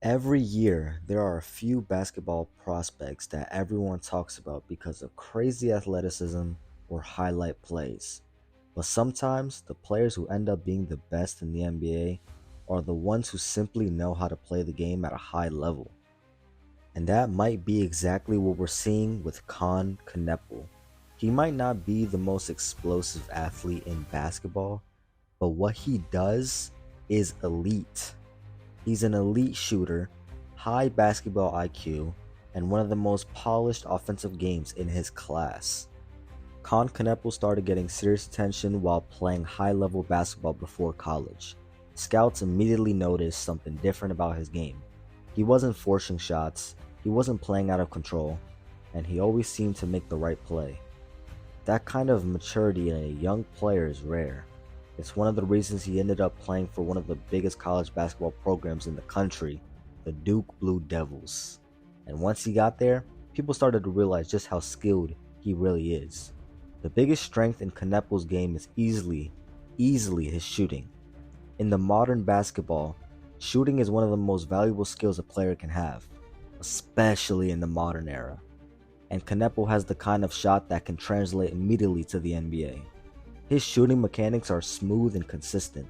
Every year, there are a few basketball prospects that everyone talks about because of crazy athleticism or highlight plays. But sometimes, the players who end up being the best in the NBA are the ones who simply know how to play the game at a high level. And that might be exactly what we're seeing with Knueppel. He might not be the most explosive athlete in basketball, but what he does is elite. He's an elite shooter, high basketball IQ, and one of the most polished offensive games in his class. Knueppel started getting serious attention while playing high-level basketball before college. Scouts immediately noticed something different about his game. He wasn't forcing shots, he wasn't playing out of control, and he always seemed to make the right play. That kind of maturity in a young player is rare. It's one of the reasons he ended up playing for one of the biggest college basketball programs in the country, the Duke Blue Devils. And once he got there, people started to realize just how skilled he really is. The biggest strength in Knueppel's game is easily his shooting. In the modern basketball, shooting is one of the most valuable skills a player can have, especially in the modern era. And Knueppel has the kind of shot that can translate immediately to the NBA. His shooting mechanics are smooth and consistent.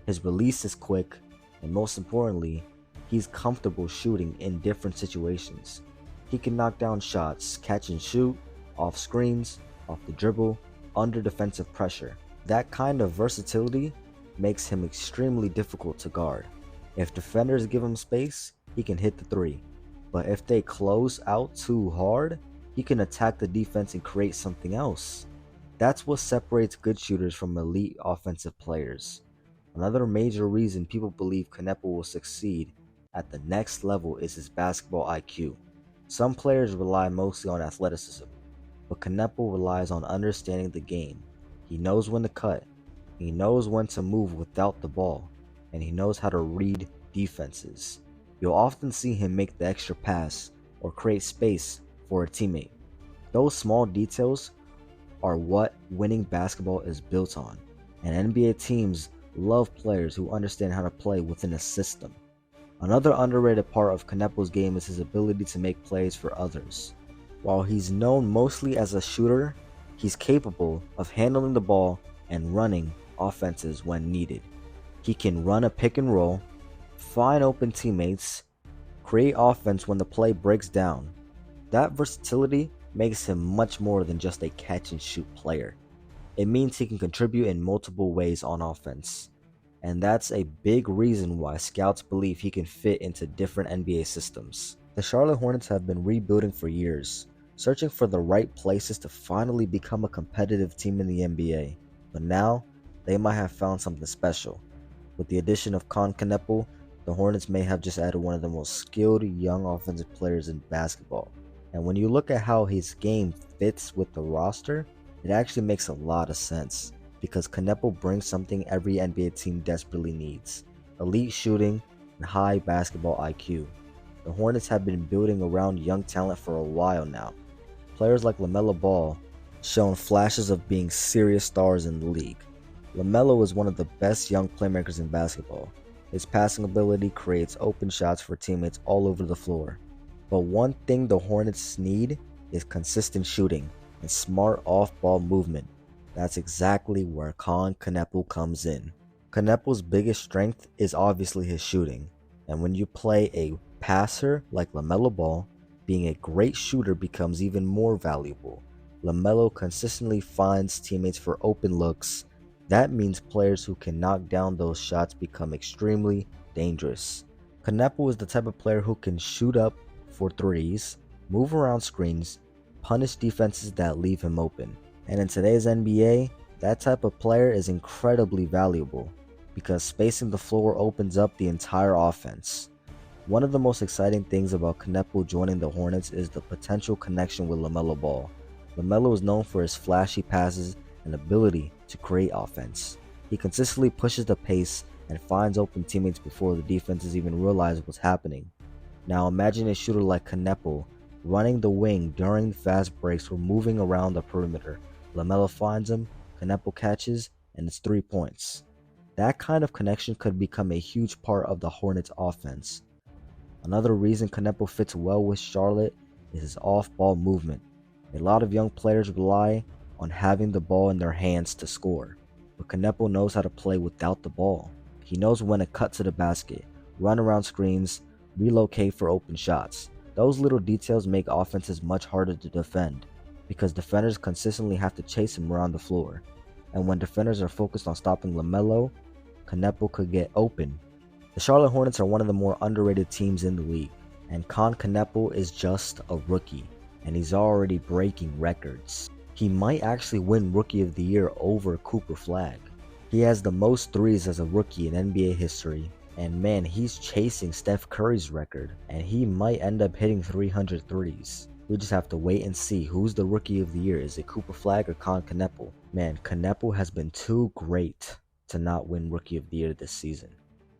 His release is quick, and most importantly, he's comfortable shooting in different situations. He can knock down shots, catch and shoot, off screens, off the dribble, under defensive pressure. That kind of versatility makes him extremely difficult to guard. If defenders give him space, he can hit the three. But if they close out too hard, he can attack the defense and create something else. That's what separates good shooters from elite offensive players. Another major reason people believe Knueppel will succeed at the next level is his basketball IQ. Some players rely mostly on athleticism, but Knueppel relies on understanding the game. He knows when to cut, he knows when to move without the ball, and he knows how to read defenses. You'll often see him make the extra pass or create space for a teammate. Those small details are what winning basketball is built on, and NBA teams love players who understand how to play within a system. Another underrated part of Knueppel's game is his ability to make plays for others. While he's known mostly as a shooter, he's capable of handling the ball and running offenses when needed. He can run a pick and roll, find open teammates, create offense when the play breaks down. That versatility makes him much more than just a catch and shoot player. It means he can contribute in multiple ways on offense. And that's a big reason why scouts believe he can fit into different NBA systems. The Charlotte Hornets have been rebuilding for years, searching for the right places to finally become a competitive team in the NBA. But now, they might have found something special. With the addition of Knueppel, the Hornets may have just added one of the most skilled young offensive players in basketball. And when you look at how his game fits with the roster, it actually makes a lot of sense, because Knueppel brings something every NBA team desperately needs: elite shooting and high basketball IQ. The Hornets have been building around young talent for a while now. Players like LaMelo Ball shown flashes of being serious stars in the league. LaMelo is one of the best young playmakers in basketball. His passing ability creates open shots for teammates all over the floor. But one thing the Hornets need is consistent shooting and smart off-ball movement. That's exactly where Knueppel comes in. Knueppel's biggest strength is obviously his shooting, and when you play a passer like LaMelo Ball, being a great shooter becomes even more valuable. LaMelo consistently finds teammates for open looks. That means players who can knock down those shots become extremely dangerous. Knueppel is the type of player who can shoot up for threes, move around screens, punish defenses that leave him open. And in today's NBA, that type of player is incredibly valuable, because spacing the floor opens up the entire offense. One of the most exciting things about Knueppel joining the Hornets is the potential connection with LaMelo Ball. LaMelo is known for his flashy passes and ability to create offense. He consistently pushes the pace and finds open teammates before the defenses even realize what's happening. Now imagine a shooter like Knueppel running the wing during fast breaks or moving around the perimeter. LaMelo finds him, Knueppel catches, and it's 3 points. That kind of connection could become a huge part of the Hornets' offense. Another reason Knueppel fits well with Charlotte is his off-ball movement. A lot of young players rely on having the ball in their hands to score, but Knueppel knows how to play without the ball. He knows when to cut to the basket, run around screens, relocate for open shots. Those little details make offenses much harder to defend, because defenders consistently have to chase him around the floor. And when defenders are focused on stopping LaMelo, Knueppel could get open. The Charlotte Hornets are one of the more underrated teams in the league, and Knueppel is just a rookie, and he's already breaking records. He might actually win Rookie of the Year over Cooper Flag. He has the most threes as a rookie in NBA history, and man, he's chasing Steph Curry's record, and he might end up hitting 300 threes. We just have to wait and see who's the Rookie of the Year. Is it Cooper Flag or Knueppel? Man, Knueppel has been too great to not win Rookie of the Year this season.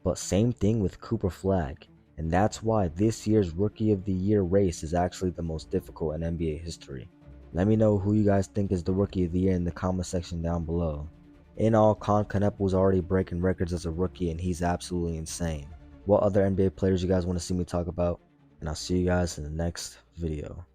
But same thing with Cooper Flag, and that's why this year's Rookie of the Year race is actually the most difficult in NBA history. Let me know who you guys think is the Rookie of the Year in the comment section down below. In all, Knueppel is already breaking records as a rookie, and he's absolutely insane. What other NBA players you guys want to see me talk about? And I'll see you guys in the next video.